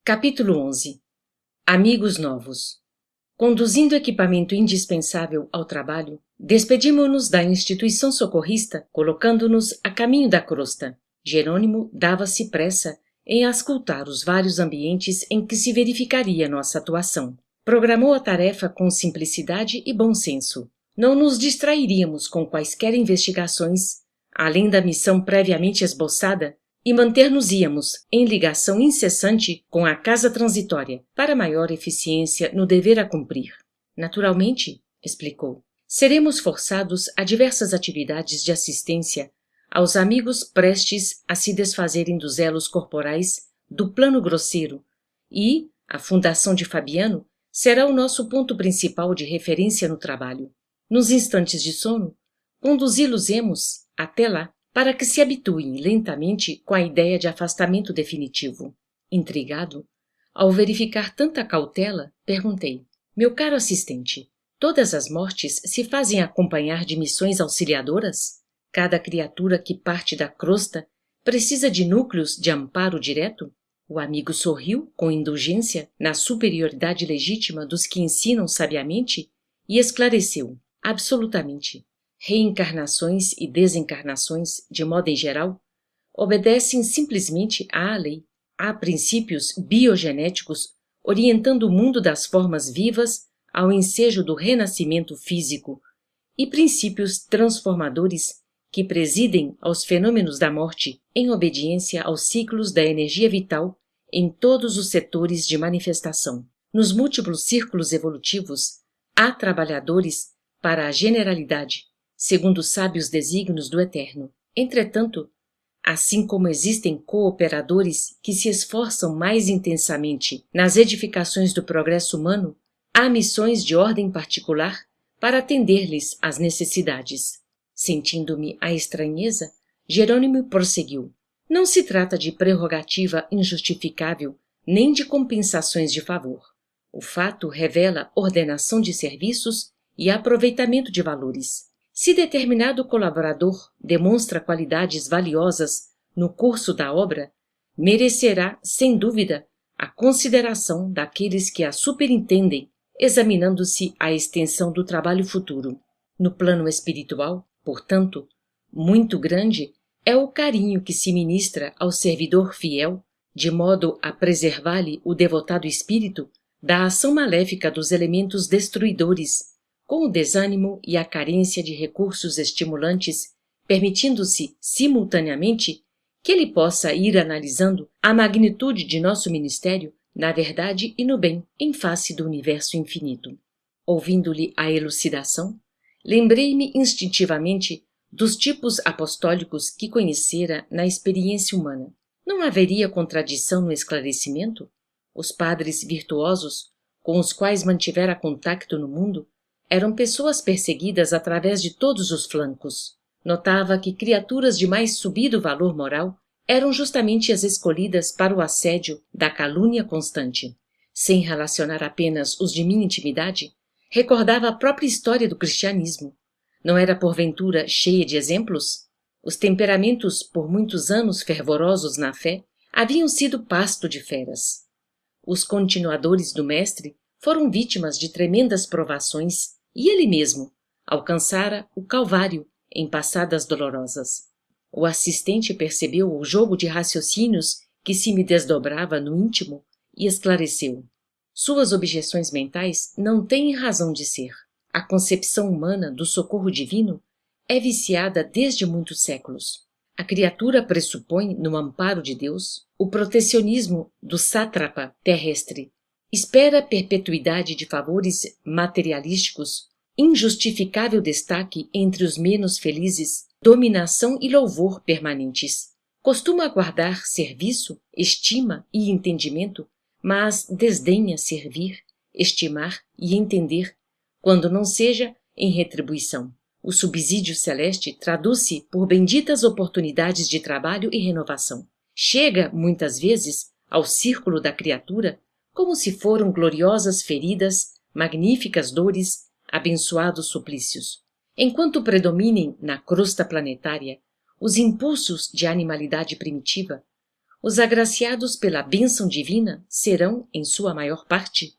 Capítulo 11. Amigos novos. Conduzindo equipamento indispensável ao trabalho, despedimos-nos da instituição socorrista, colocando-nos a caminho da crosta. Jerônimo dava-se pressa em auscultar os vários ambientes em que se verificaria nossa atuação. Programou a tarefa com simplicidade e bom senso. Não nos distrairíamos com quaisquer investigações, além da missão previamente esboçada, e manter-nos-íamos em ligação incessante com a casa transitória, para maior eficiência no dever a cumprir. Naturalmente, explicou, seremos forçados a diversas atividades de assistência aos amigos prestes a se desfazerem dos elos corporais do plano grosseiro, e a fundação de Fabiano será o nosso ponto principal de referência no trabalho. Nos instantes de sono, conduzi-los-emos até lá, para que se habituem lentamente com a ideia de afastamento definitivo. Intrigado, ao verificar tanta cautela, perguntei, meu caro assistente, todas as mortes se fazem acompanhar de missões auxiliadoras? Cada criatura que parte da crosta precisa de núcleos de amparo direto? O amigo sorriu com indulgência na superioridade legítima dos que ensinam sabiamente e esclareceu, absolutamente. Reencarnações e desencarnações, de modo em geral, obedecem simplesmente à lei. Há princípios biogenéticos orientando o mundo das formas vivas ao ensejo do renascimento físico e princípios transformadores que presidem aos fenômenos da morte em obediência aos ciclos da energia vital em todos os setores de manifestação. Nos múltiplos círculos evolutivos, há trabalhadores para a generalidade, segundo os sábios desígnios do Eterno. Entretanto, assim como existem cooperadores que se esforçam mais intensamente nas edificações do progresso humano, há missões de ordem particular para atender-lhes às necessidades. Sentindo-me a estranheza, Jerônimo prosseguiu. Não se trata de prerrogativa injustificável nem de compensações de favor. O fato revela ordenação de serviços e aproveitamento de valores. Se determinado colaborador demonstra qualidades valiosas no curso da obra, merecerá, sem dúvida, a consideração daqueles que a superintendem, examinando-se a extensão do trabalho futuro. No plano espiritual, portanto, muito grande é o carinho que se ministra ao servidor fiel, de modo a preservar-lhe o devotado espírito da ação maléfica dos elementos destruidores, com o desânimo e a carência de recursos estimulantes, permitindo-se, simultaneamente, que ele possa ir analisando a magnitude de nosso ministério na verdade e no bem, em face do universo infinito. Ouvindo-lhe a elucidação, lembrei-me instintivamente dos tipos apostólicos que conhecera na experiência humana. Não haveria contradição no esclarecimento? Os padres virtuosos, com os quais mantivera contacto no mundo, eram pessoas perseguidas através de todos os flancos. Notava que criaturas de mais subido valor moral eram justamente as escolhidas para o assédio da calúnia constante. Sem relacionar apenas os de minha intimidade, recordava a própria história do cristianismo. Não era porventura cheia de exemplos? Os temperamentos, por muitos anos fervorosos na fé, haviam sido pasto de feras. Os continuadores do mestre foram vítimas de tremendas provações e ele mesmo alcançara o Calvário em passadas dolorosas. O assistente percebeu o jogo de raciocínios que se me desdobrava no íntimo e esclareceu. Suas objeções mentais não têm razão de ser. A concepção humana do socorro divino é viciada desde muitos séculos. A criatura pressupõe, no amparo de Deus, o protecionismo do sátrapa terrestre. Espera perpetuidade de favores materialísticos, injustificável destaque entre os menos felizes, dominação e louvor permanentes. Costuma aguardar serviço, estima e entendimento, mas desdenha servir, estimar e entender, quando não seja em retribuição. O subsídio celeste traduz-se por benditas oportunidades de trabalho e renovação. Chega, muitas vezes, ao círculo da criatura como se foram gloriosas feridas, magníficas dores, abençoados suplícios. Enquanto predominem na crosta planetária os impulsos de animalidade primitiva, Os agraciados pela bênção divina serão, em sua maior parte,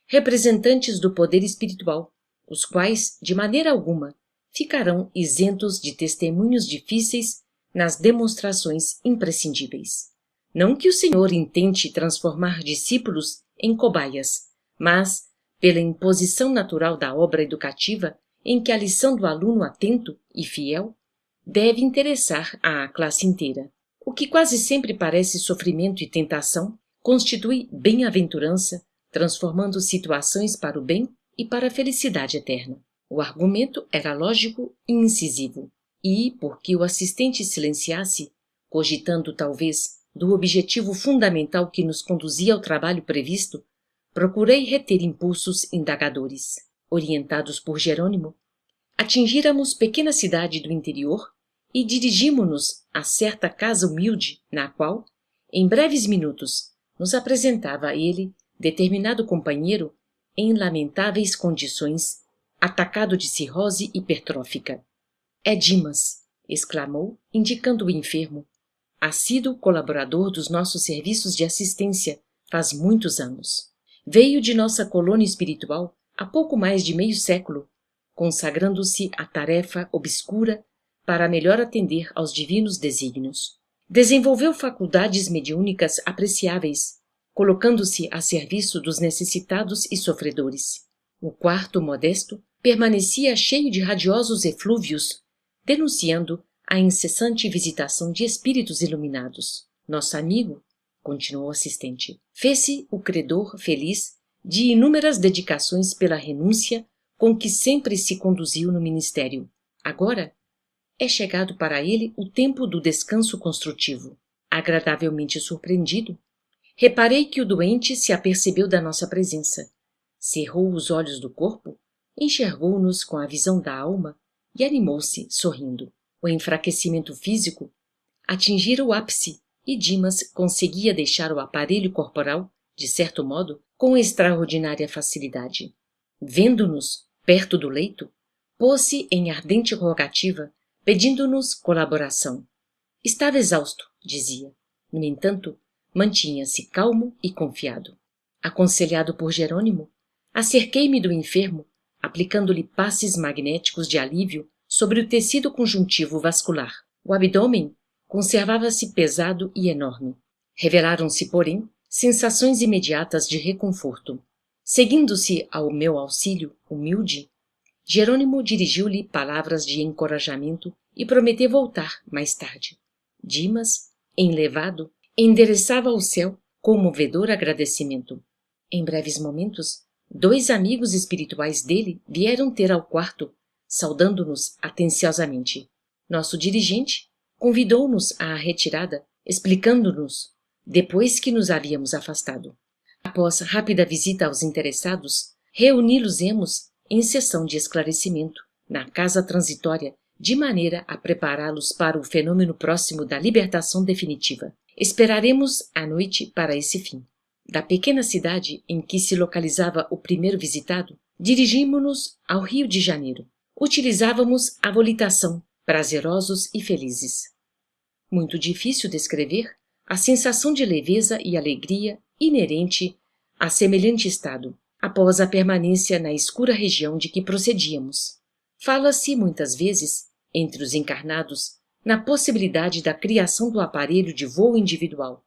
representantes do poder espiritual, os quais, de maneira alguma, ficarão isentos de testemunhos difíceis nas demonstrações imprescindíveis. Não que o Senhor intente transformar discípulos em cobaias, mas, pela imposição natural da obra educativa, em que a lição do aluno atento e fiel deve interessar à classe inteira. O que quase sempre parece sofrimento e tentação constitui bem-aventurança, transformando situações para o bem e para a felicidade eterna. O argumento era lógico e incisivo, e, porque o assistente silenciasse, cogitando talvez do objetivo fundamental que nos conduzia ao trabalho previsto, procurei reter impulsos indagadores. Orientados por Jerônimo, atingíramos pequena cidade do interior e dirigimo-nos a certa casa humilde na qual, em breves minutos, nos apresentava ele, determinado companheiro, em lamentáveis condições, atacado de cirrose hipertrófica. É Dimas, exclamou, indicando o enfermo, assíduo colaborador dos nossos serviços de assistência faz muitos anos. Veio de nossa colônia espiritual há pouco mais de meio século, consagrando-se à tarefa obscura para melhor atender aos divinos desígnios. Desenvolveu faculdades mediúnicas apreciáveis, colocando-se a serviço dos necessitados e sofredores. O quarto modesto permanecia cheio de radiosos eflúvios, denunciando a incessante visitação de espíritos iluminados. Nosso amigo, continuou o assistente, fez-se o credor feliz de inúmeras dedicações pela renúncia com que sempre se conduziu no ministério. Agora é chegado para ele o tempo do descanso construtivo. Agradavelmente surpreendido, reparei que o doente se apercebeu da nossa presença, cerrou os olhos do corpo, enxergou-nos com a visão da alma e animou-se, sorrindo. O enfraquecimento físico atingira o ápice e Dimas conseguia deixar o aparelho corporal, de certo modo, com extraordinária facilidade. Vendo-nos perto do leito, pôs-se em ardente rogativa, pedindo-nos colaboração. Estava exausto, dizia. No entanto, mantinha-se calmo e confiado. Aconselhado por Jerônimo, acerquei-me do enfermo, aplicando-lhe passes magnéticos de alívio sobre o tecido conjuntivo vascular. O abdômen conservava-se pesado e enorme. Revelaram-se, porém, sensações imediatas de reconforto. Seguindo-se ao meu auxílio humilde, Jerônimo dirigiu-lhe palavras de encorajamento e prometeu voltar mais tarde. Dimas, enlevado, endereçava ao céu comovedor agradecimento. Em breves momentos, 2 amigos espirituais dele vieram ter ao quarto, saudando-nos atenciosamente. Nosso dirigente convidou-nos à retirada, explicando-nos, depois que nos havíamos afastado. Após rápida visita aos interessados, reuni-los-emos em sessão de esclarecimento, na casa transitória, de maneira a prepará-los para o fenômeno próximo da libertação definitiva. Esperaremos a noite para esse fim. Da pequena cidade em que se localizava o primeiro visitado, dirigimo-nos ao Rio de Janeiro. Utilizávamos a volitação, prazerosos e felizes. Muito difícil descrever a sensação de leveza e alegria inerente a semelhante estado, após a permanência na escura região de que procedíamos. Fala-se muitas vezes, entre os encarnados, na possibilidade da criação do aparelho de voo individual.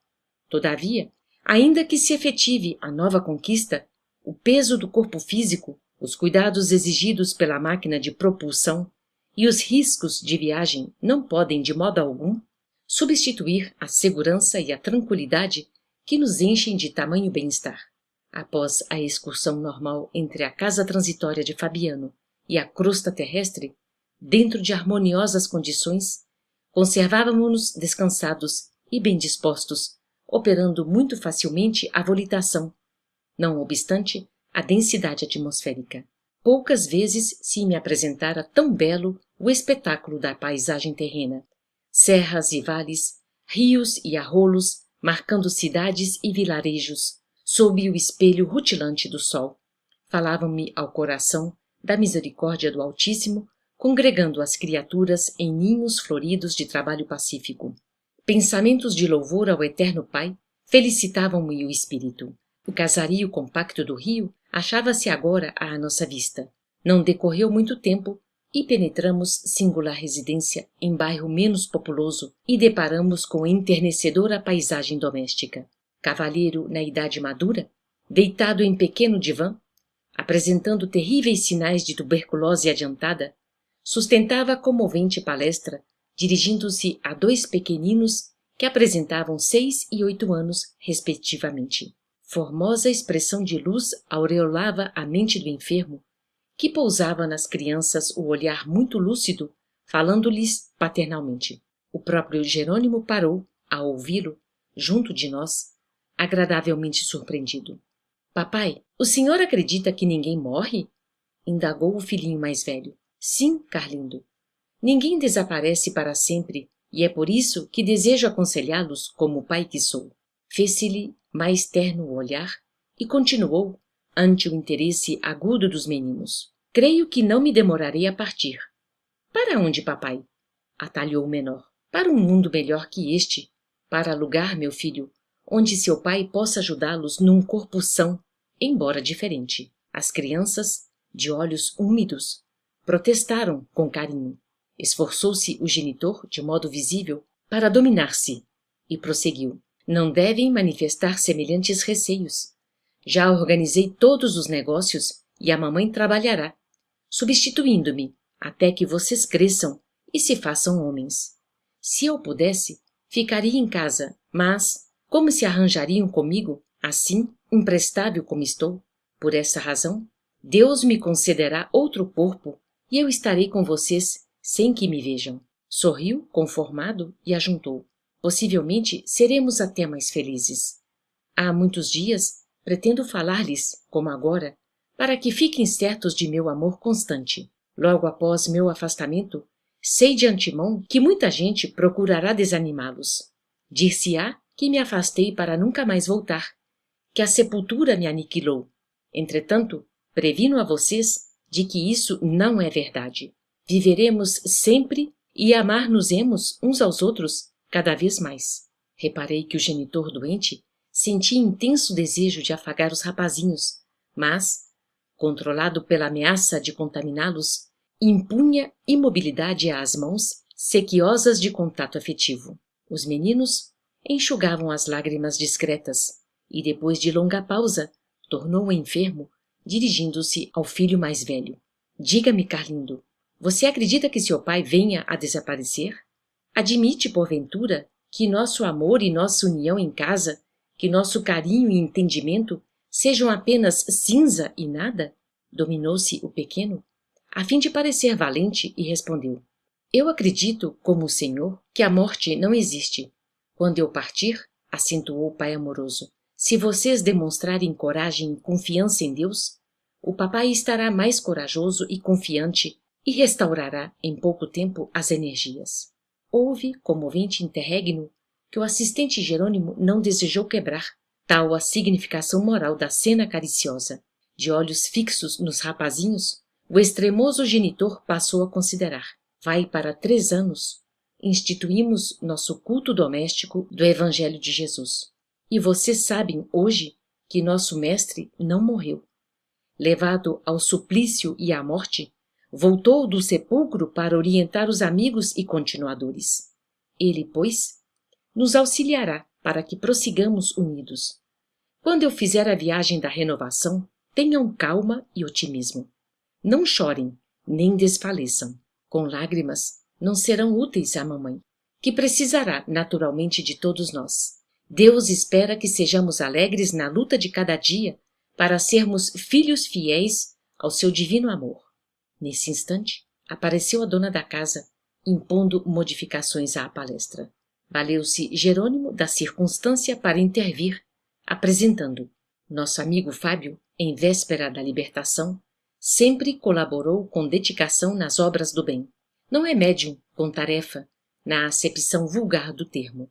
Todavia, ainda que se efetive a nova conquista, o peso do corpo físico, os cuidados exigidos pela máquina de propulsão e os riscos de viagem não podem, de modo algum, substituir a segurança e a tranquilidade que nos enchem de tamanho bem-estar. Após a excursão normal entre a casa transitória de Fabiano e a crosta terrestre, dentro de harmoniosas condições, conservávamos-nos descansados e bem dispostos, operando muito facilmente a volitação, não obstante a densidade atmosférica. Poucas vezes se me apresentara tão belo o espetáculo da paisagem terrena. Serras e vales, rios e arrolos, marcando cidades e vilarejos, sob o espelho rutilante do sol. Falavam-me ao coração da misericórdia do Altíssimo, congregando as criaturas em ninhos floridos de trabalho pacífico. Pensamentos de louvor ao Eterno Pai felicitavam-me o espírito. O casario compacto do rio achava-se agora à nossa vista. Não decorreu muito tempo e penetramos singular residência em bairro menos populoso e deparamos com enternecedora paisagem doméstica. Cavalheiro na idade madura, deitado em pequeno divã, apresentando terríveis sinais de tuberculose adiantada, sustentava comovente palestra, dirigindo-se a 2 pequeninos que apresentavam 6 e 8 anos, respectivamente. Formosa expressão de luz aureolava a mente do enfermo, que pousava nas crianças o olhar muito lúcido, falando-lhes paternalmente. O próprio Jerônimo parou, a ouvi-lo, junto de nós, agradavelmente surpreendido. — Papai, o senhor acredita que ninguém morre? Indagou o filhinho mais velho. — Sim, Carlindo. Ninguém desaparece para sempre, e é por isso que desejo aconselhá-los como o pai que sou. Fez-se-lhe mais terno o olhar e continuou, ante o interesse agudo dos meninos. — Creio que não me demorarei a partir. — Para onde, papai? Atalhou o menor. — Para um mundo melhor que este. Para lugar, meu filho, onde seu pai possa ajudá-los num corpo são, embora diferente. As crianças, de olhos úmidos, protestaram com carinho. Esforçou-se o genitor, de modo visível, para dominar-se, e prosseguiu. Não devem manifestar semelhantes receios. Já organizei todos os negócios e a mamãe trabalhará, substituindo-me, até que vocês cresçam e se façam homens. Se eu pudesse, ficaria em casa, mas, como se arranjariam comigo, assim, imprestável como estou? Por essa razão, Deus me concederá outro corpo e eu estarei com vocês sem que me vejam. Sorriu, conformado, e ajuntou. Possivelmente seremos até mais felizes. Há muitos dias pretendo falar-lhes, como agora, para que fiquem certos de meu amor constante. Logo após meu afastamento, sei de antemão que muita gente procurará desanimá-los. Dir-se-á que me afastei para nunca mais voltar, que a sepultura me aniquilou. Entretanto, previno a vocês de que isso não é verdade. Viveremos sempre e amar-nos-emos uns aos outros cada vez mais. Reparei que o genitor doente sentia intenso desejo de afagar os rapazinhos, mas, controlado pela ameaça de contaminá-los, impunha imobilidade às mãos sequiosas de contato afetivo. Os meninos enxugavam as lágrimas discretas e, depois de longa pausa, tornou o enfermo, dirigindo-se ao filho mais velho. — Diga-me, Carlindo, você acredita que seu pai venha a desaparecer? Admite, porventura, que nosso amor e nossa união em casa, que nosso carinho e entendimento sejam apenas cinza e nada? Dominou-se o pequeno, a fim de parecer valente, e respondeu. Eu acredito, como o senhor, que a morte não existe. Quando eu partir, acentuou o pai amoroso, se vocês demonstrarem coragem e confiança em Deus, o papai estará mais corajoso e confiante e restaurará em pouco tempo as energias. Houve comovente interregno que o assistente Jerônimo não desejou quebrar, tal a significação moral da cena cariciosa. De olhos fixos nos rapazinhos, o extremoso genitor passou a considerar. Vai para 3 anos. Instituímos nosso culto doméstico do Evangelho de Jesus. E vocês sabem hoje que nosso mestre não morreu. Levado ao suplício e à morte, voltou do sepulcro para orientar os amigos e continuadores. Ele, pois, nos auxiliará para que prossigamos unidos. Quando eu fizer a viagem da renovação, tenham calma e otimismo. Não chorem, nem desfaleçam. Com lágrimas não serão úteis à mamãe, que precisará naturalmente de todos nós. Deus espera que sejamos alegres na luta de cada dia para sermos filhos fiéis ao seu divino amor. Nesse instante, apareceu a dona da casa, impondo modificações à palestra. Valeu-se Jerônimo da circunstância para intervir, apresentando. Nosso amigo Fábio, em véspera da libertação, sempre colaborou com dedicação nas obras do bem. Não é médium com tarefa, na acepção vulgar do termo.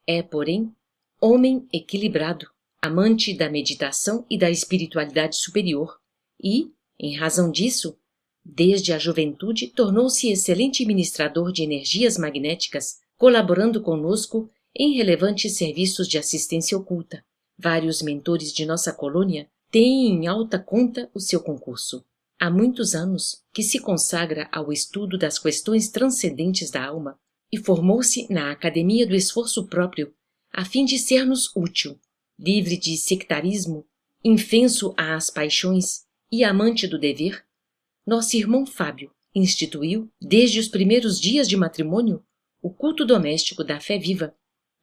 É, porém, homem equilibrado, amante da meditação e da espiritualidade superior, e, em razão disso, desde a juventude tornou-se excelente ministrador de energias magnéticas, colaborando conosco em relevantes serviços de assistência oculta. Vários mentores de nossa colônia têm em alta conta o seu concurso. Há muitos anos que se consagra ao estudo das questões transcendentes da alma e formou-se na Academia do Esforço Próprio a fim de ser-nos útil, livre de sectarismo, infenso às paixões e amante do dever. Nosso irmão Fábio instituiu, desde os primeiros dias de matrimônio, o culto doméstico da fé viva,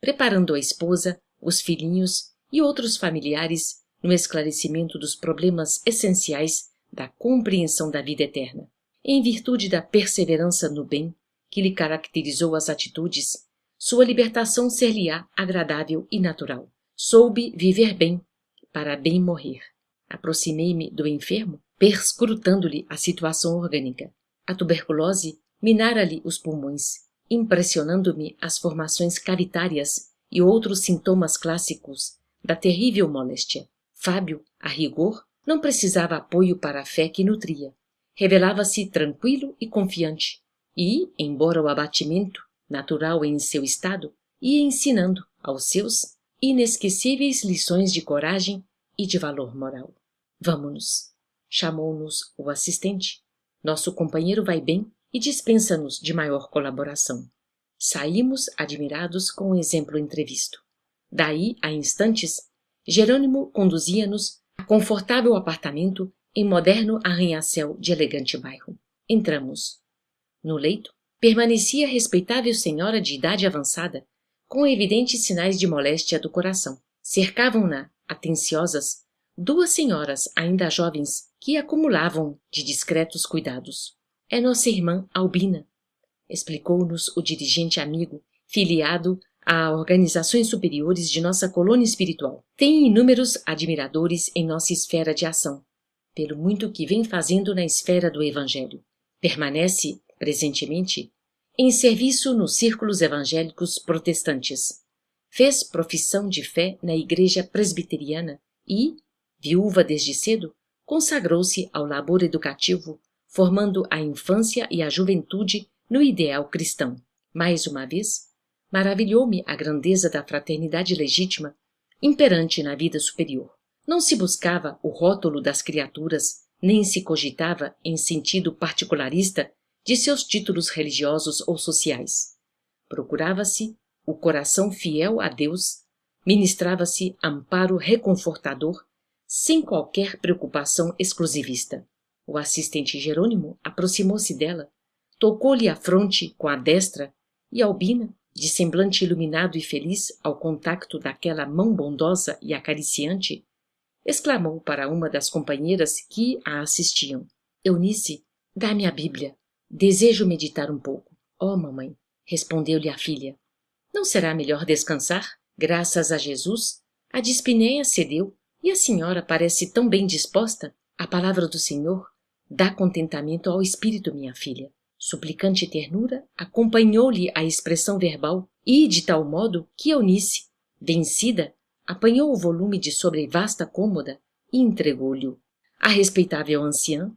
preparando a esposa, os filhinhos e outros familiares no esclarecimento dos problemas essenciais da compreensão da vida eterna. Em virtude da perseverança no bem que lhe caracterizou as atitudes, sua libertação ser-lhe-á agradável e natural. Soube viver bem, para bem morrer. Aproximei-me do enfermo, perscrutando-lhe a situação orgânica. A tuberculose minara-lhe os pulmões, impressionando-me as formações cavitárias e outros sintomas clássicos da terrível moléstia. Fábio, a rigor, não precisava apoio para a fé que nutria. Revelava-se tranquilo e confiante, e, embora o abatimento, natural em seu estado, ia ensinando aos seus inesquecíveis lições de coragem e de valor moral. Vamo-nos, chamou-nos o assistente. Nosso companheiro vai bem e dispensa-nos de maior colaboração. Saímos admirados com o exemplo entrevisto. Daí a instantes, Jerônimo conduzia-nos a confortável apartamento em moderno arranha-céu de elegante bairro. Entramos. No leito, permanecia a respeitável senhora de idade avançada, com evidentes sinais de moléstia do coração. Cercavam-na, atenciosas, duas senhoras ainda jovens que acumulavam de discretos cuidados. É nossa irmã Albina, explicou-nos o dirigente amigo, filiado a organizações superiores de nossa colônia espiritual. Tem inúmeros admiradores em nossa esfera de ação, pelo muito que vem fazendo na esfera do Evangelho. Permanece, presentemente, em serviço nos círculos evangélicos protestantes. Fez profissão de fé na Igreja Presbiteriana e, viúva desde cedo, consagrou-se ao labor educativo, formando a infância e a juventude no ideal cristão. Mais uma vez, maravilhou-me a grandeza da fraternidade legítima imperante na vida superior. Não se buscava o rótulo das criaturas, nem se cogitava em sentido particularista de seus títulos religiosos ou sociais. Procurava-se o coração fiel a Deus, ministrava-se amparo reconfortador, sem qualquer preocupação exclusivista. O assistente Jerônimo aproximou-se dela, tocou-lhe a fronte com a destra e Albina, de semblante iluminado e feliz ao contacto daquela mão bondosa e acariciante, exclamou para uma das companheiras que a assistiam: Eunice, dá-me a Bíblia. Desejo meditar um pouco. Oh, mamãe, respondeu-lhe a filha. Não será melhor descansar? Graças a Jesus, a dispneia cedeu e a senhora parece tão bem disposta. A palavra do Senhor dá contentamento ao espírito, minha filha. Suplicante ternura acompanhou-lhe a expressão verbal e, de tal modo que Eunice, vencida, apanhou o volume de sobre vasta cômoda e entregou-lhe. A respeitável anciã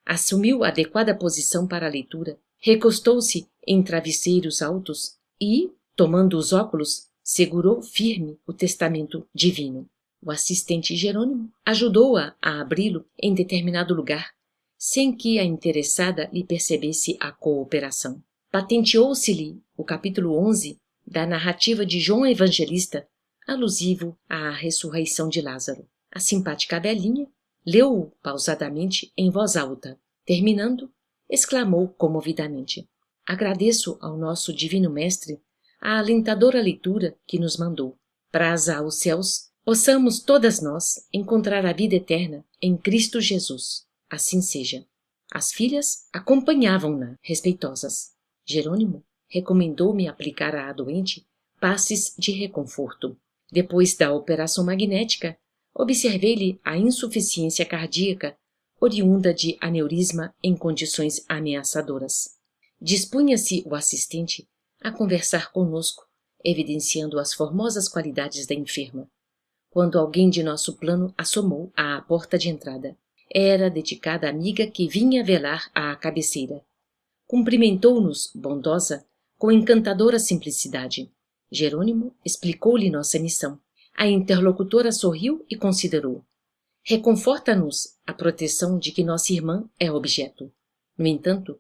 assumiu a adequada posição para a leitura, recostou-se em travesseiros altos e, tomando os óculos, segurou firme o testamento divino. O assistente Jerônimo ajudou-a a abri-lo em determinado lugar, sem que a interessada lhe percebesse a cooperação. Patenteou-se-lhe o capítulo 11 da narrativa de João Evangelista, alusivo à ressurreição de Lázaro. A simpática velhinha leu-o pausadamente em voz alta. Terminando, exclamou comovidamente: Agradeço ao nosso divino mestre a alentadora leitura que nos mandou. Praza aos céus, possamos todas nós encontrar a vida eterna em Cristo Jesus. Assim seja. As filhas acompanhavam-na, respeitosas. Jerônimo recomendou-me aplicar à doente passes de reconforto. Depois da operação magnética, observei-lhe a insuficiência cardíaca oriunda de aneurisma em condições ameaçadoras. Dispunha-se o assistente a conversar conosco, evidenciando as formosas qualidades da enferma, quando alguém de nosso plano assomou à porta de entrada. Era a dedicada amiga que vinha velar à cabeceira. Cumprimentou-nos, bondosa, com encantadora simplicidade. Jerônimo explicou-lhe nossa missão. A interlocutora sorriu e considerou. Reconforta-nos a proteção de que nossa irmã é objeto. No entanto,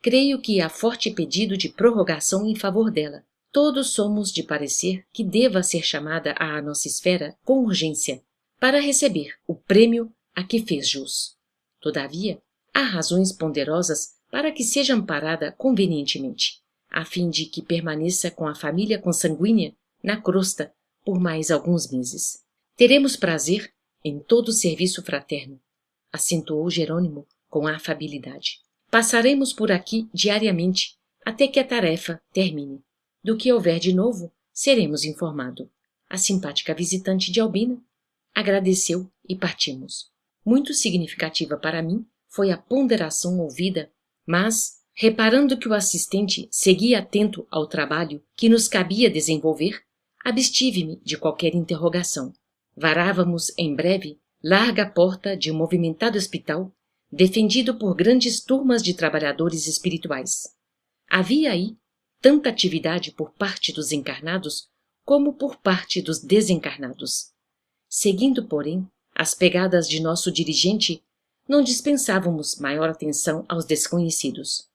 creio que há forte pedido de prorrogação em favor dela. Todos somos de parecer que deva ser chamada à nossa esfera com urgência, para receber o prêmio a que fez jus. Todavia, há razões ponderosas para que seja amparada convenientemente, a fim de que permaneça com a família consanguínea na crosta por mais alguns meses. Teremos prazer em todo o serviço fraterno, acentuou Jerônimo com afabilidade. Passaremos por aqui diariamente até que a tarefa termine. Do que houver de novo, seremos informados. A simpática visitante de Albina agradeceu e partimos. Muito significativa para mim foi a ponderação ouvida, mas, reparando que o assistente seguia atento ao trabalho que nos cabia desenvolver, abstive-me de qualquer interrogação. Varávamos, em breve, larga porta de um movimentado hospital, defendido por grandes turmas de trabalhadores espirituais. Havia aí tanta atividade por parte dos encarnados como por parte dos desencarnados. Seguindo, porém, as pegadas de nosso dirigente, não dispensávamos maior atenção aos desconhecidos.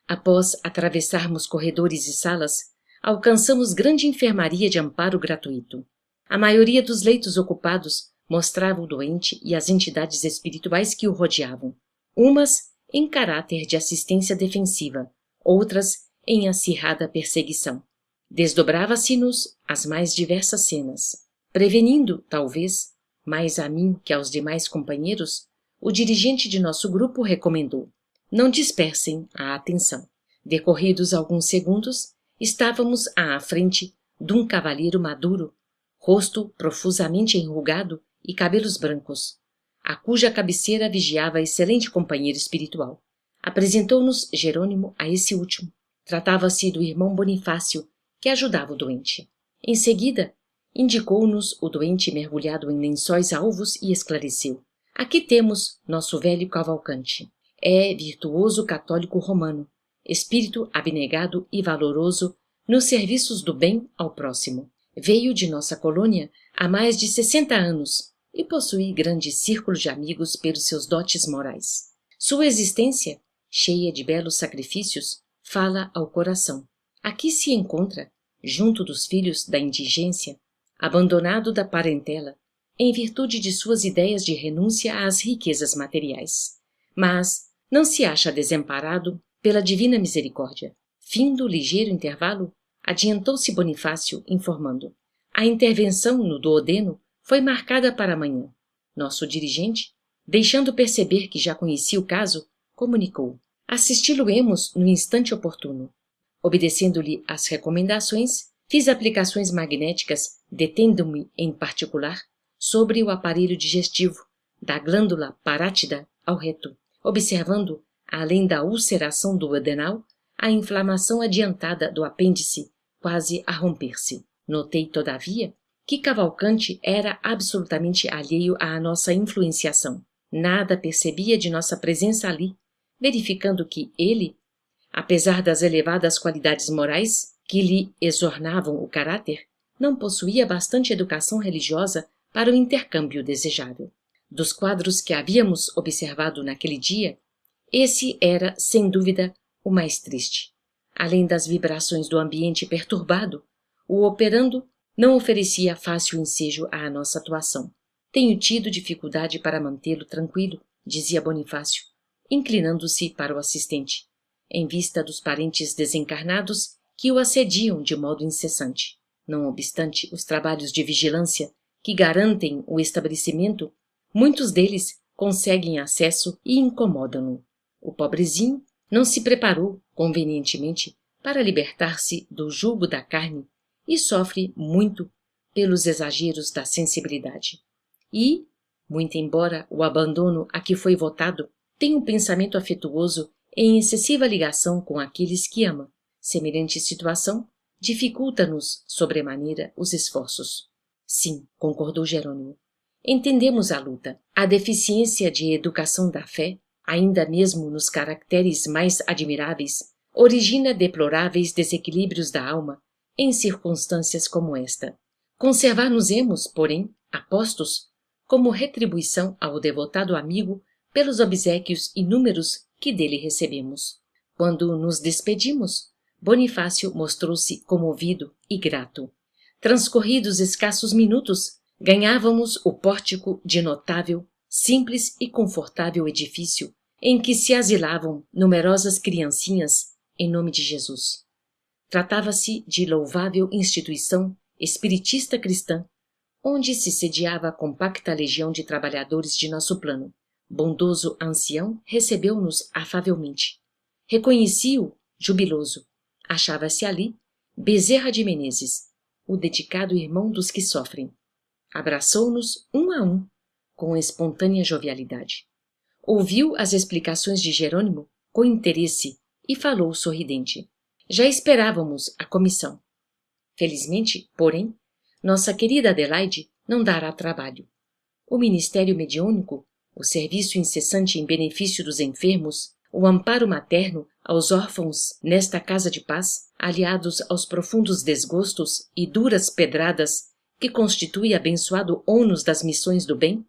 Após atravessarmos corredores e salas, alcançamos grande enfermaria de amparo gratuito. A maioria dos leitos ocupados mostrava o doente e as entidades espirituais que o rodeavam, umas em caráter de assistência defensiva, outras em acirrada perseguição. Desdobrava-se-nos as mais diversas cenas. Prevenindo, talvez, mais a mim que aos demais companheiros, o dirigente de nosso grupo recomendou: não dispersem a atenção. Decorridos alguns segundos, estávamos à frente de um cavalheiro maduro, rosto profusamente enrugado e cabelos brancos, a cuja cabeceira vigiava excelente companheiro espiritual. Apresentou-nos Jerônimo a esse último. Tratava-se do irmão Bonifácio, que ajudava o doente. Em seguida, indicou-nos o doente mergulhado em lençóis alvos e esclareceu: aqui temos nosso velho Cavalcante. É virtuoso católico romano, espírito abnegado e valoroso nos serviços do bem ao próximo. Veio de nossa colônia há mais de 60 anos e possui grande círculo de amigos pelos seus dotes morais. Sua existência, cheia de belos sacrifícios, fala ao coração. Aqui se encontra, junto dos filhos da indigência, abandonado da parentela, em virtude de suas ideias de renúncia às riquezas materiais. Mas não se acha desamparado pela divina misericórdia. Findo ligeiro intervalo, adiantou-se Bonifácio, informando: a intervenção no duodeno foi marcada para amanhã. Nosso dirigente, deixando perceber que já conhecia o caso, comunicou: assisti-lo-emos no instante oportuno. Obedecendo-lhe às recomendações, fiz aplicações magnéticas, detendo-me, em particular, sobre o aparelho digestivo, da glândula parátida ao reto, observando, além da ulceração duodenal, a inflamação adiantada do apêndice, quase a romper-se. Notei, todavia, que Cavalcante era absolutamente alheio à nossa influenciação. Nada percebia de nossa presença ali, verificando que ele, apesar das elevadas qualidades morais que lhe exornavam o caráter, não possuía bastante educação religiosa para o intercâmbio desejável. Dos quadros que havíamos observado naquele dia, esse era, sem dúvida, o mais triste. Além das vibrações do ambiente perturbado, o operando não oferecia fácil ensejo à nossa atuação. Tenho tido dificuldade para mantê-lo tranquilo, dizia Bonifácio, inclinando-se para o assistente, em vista dos parentes desencarnados que o assediam de modo incessante. Não obstante os trabalhos de vigilância que garantem o estabelecimento, muitos deles conseguem acesso e incomodam-no. O pobrezinho não se preparou convenientemente para libertar-se do jugo da carne e sofre muito pelos exageros da sensibilidade. E, muito embora o abandono a que foi votado, tem um pensamento afetuoso em excessiva ligação com aqueles que ama. Semelhante situação dificulta-nos sobremaneira os esforços. Sim, concordou Jerônimo. Entendemos a luta. A deficiência de educação da fé, ainda mesmo nos caracteres mais admiráveis, origina deploráveis desequilíbrios da alma em circunstâncias como esta. Conservar-nos-emos, porém, apostos, como retribuição ao devotado amigo pelos obséquios inúmeros que dele recebemos. Quando nos despedimos, Bonifácio mostrou-se comovido e grato. Transcorridos escassos minutos, ganhávamos o pórtico de notável, simples e confortável edifício em que se asilavam numerosas criancinhas em nome de Jesus. Tratava-se de louvável instituição espiritista cristã, onde se sediava a compacta legião de trabalhadores de nosso plano. Bondoso ancião recebeu-nos afavelmente. Reconheci-o, jubiloso. Achava-se ali Bezerra de Menezes, o dedicado irmão dos que sofrem. Abraçou-nos um a um, com espontânea jovialidade. Ouviu as explicações de Jerônimo com interesse e falou sorridente. Já esperávamos a comissão. Felizmente, porém, nossa querida Adelaide não dará trabalho. O ministério mediúnico, o serviço incessante em benefício dos enfermos, o amparo materno aos órfãos nesta casa de paz, aliados aos profundos desgostos e duras pedradas que constitui abençoado ônus das missões do bem,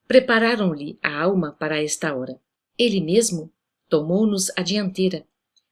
prepararam-lhe a alma para esta hora. Ele mesmo tomou-nos a dianteira,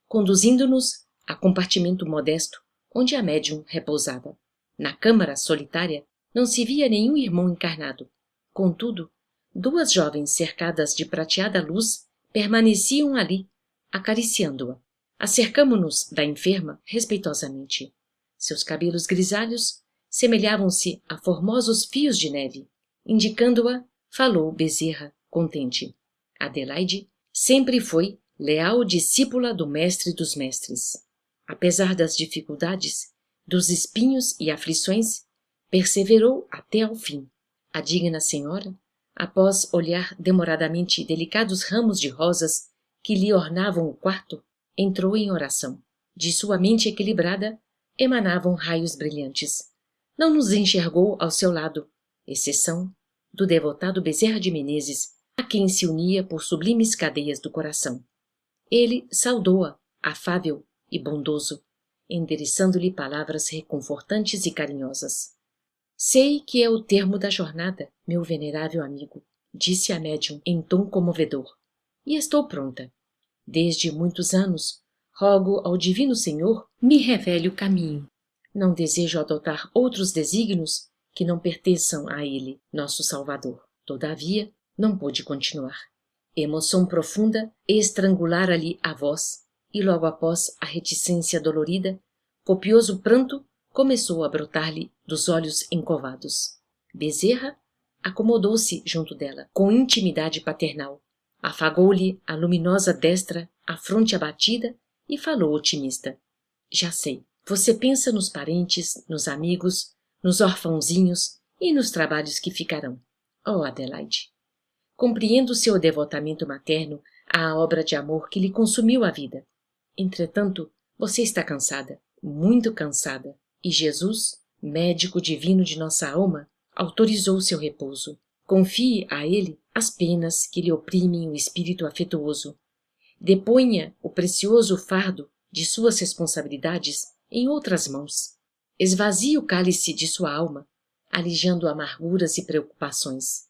conduzindo-nos a compartimento modesto, onde a médium repousava. Na câmara solitária não se via nenhum irmão encarnado. Contudo, duas jovens cercadas de prateada luz permaneciam ali, acariciando-a. Acercamo-nos da enferma respeitosamente. Seus cabelos grisalhos semelhavam-se a formosos fios de neve. Indicando-a, falou Bezerra, contente. Adelaide sempre foi leal discípula do mestre dos mestres. Apesar das dificuldades, dos espinhos e aflições, perseverou até ao fim. A digna senhora, após olhar demoradamente delicados ramos de rosas que lhe ornavam o quarto, entrou em oração. De sua mente equilibrada emanavam raios brilhantes. Não nos enxergou ao seu lado, exceção do devotado Bezerra de Menezes, a quem se unia por sublimes cadeias do coração. Ele saudou-a, afável e bondoso, endereçando-lhe palavras reconfortantes e carinhosas. Sei que é o termo da jornada, meu venerável amigo, disse a médium em tom comovedor, e estou pronta. Desde muitos anos, rogo ao Divino Senhor me revele o caminho. Não desejo adotar outros desígnios que não pertençam a Ele, nosso Salvador. Todavia, não pôde continuar. Emoção profunda estrangulara-lhe a voz, e logo após a reticência dolorida, copioso pranto começou a brotar-lhe dos olhos encovados. Bezerra acomodou-se junto dela, com intimidade paternal, afagou-lhe a luminosa destra, a fronte abatida, e falou otimista. Já sei, você pensa nos parentes, nos amigos, nos orfãozinhos e nos trabalhos que ficarão. Oh, Adelaide! Compreendo seu devotamento materno à obra de amor que lhe consumiu a vida. Entretanto, você está cansada, muito cansada, e Jesus, médico divino de nossa alma, autorizou seu repouso. Confie a ele as penas que lhe oprimem o espírito afetuoso. Deponha o precioso fardo de suas responsabilidades em outras mãos. Esvazie o cálice de sua alma, alijando amarguras e preocupações.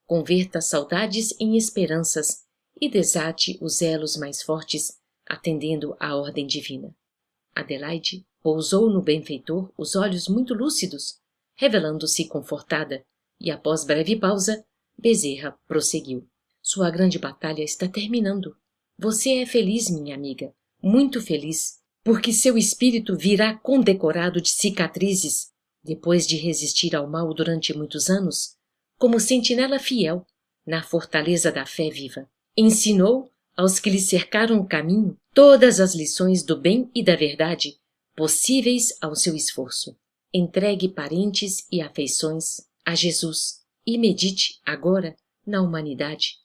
Converta saudades em esperanças e desate os elos mais fortes, atendendo à ordem divina. Adelaide pousou no benfeitor os olhos muito lúcidos, revelando-se confortada, e após breve pausa, Bezerra prosseguiu. Sua grande batalha está terminando. Você é feliz, minha amiga, muito feliz, porque seu espírito virá condecorado de cicatrizes, depois de resistir ao mal durante muitos anos, como sentinela fiel, na fortaleza da fé viva. Ensinou aos que lhe cercaram o caminho todas as lições do bem e da verdade possíveis ao seu esforço. Entregue parentes e afeições a Jesus e medite agora na humanidade,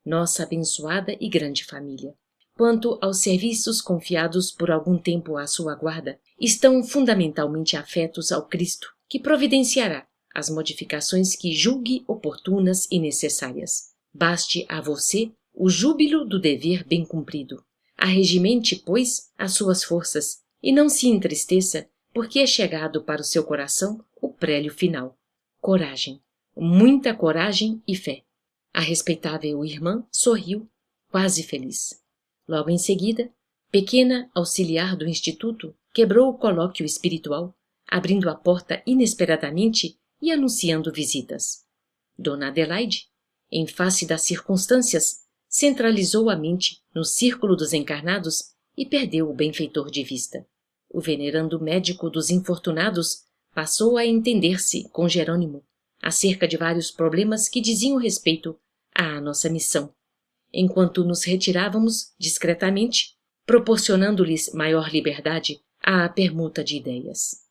nossa abençoada e grande família. Quanto aos serviços confiados por algum tempo à sua guarda, estão fundamentalmente afetos ao Cristo, que providenciará as modificações que julgue oportunas e necessárias. Baste a você o júbilo do dever bem cumprido. Arregimente, pois, as suas forças e não se entristeça porque é chegado para o seu coração o prélio final. Coragem, muita coragem e fé. A respeitável irmã sorriu, quase feliz. Logo em seguida, pequena auxiliar do instituto quebrou o colóquio espiritual, abrindo a porta inesperadamente e anunciando visitas. Dona Adelaide, em face das circunstâncias, centralizou a mente no círculo dos encarnados e perdeu o benfeitor de vista. O venerando médico dos infortunados passou a entender-se com Jerônimo acerca de vários problemas que diziam respeito à nossa missão, enquanto nos retirávamos discretamente, proporcionando-lhes maior liberdade à permuta de ideias.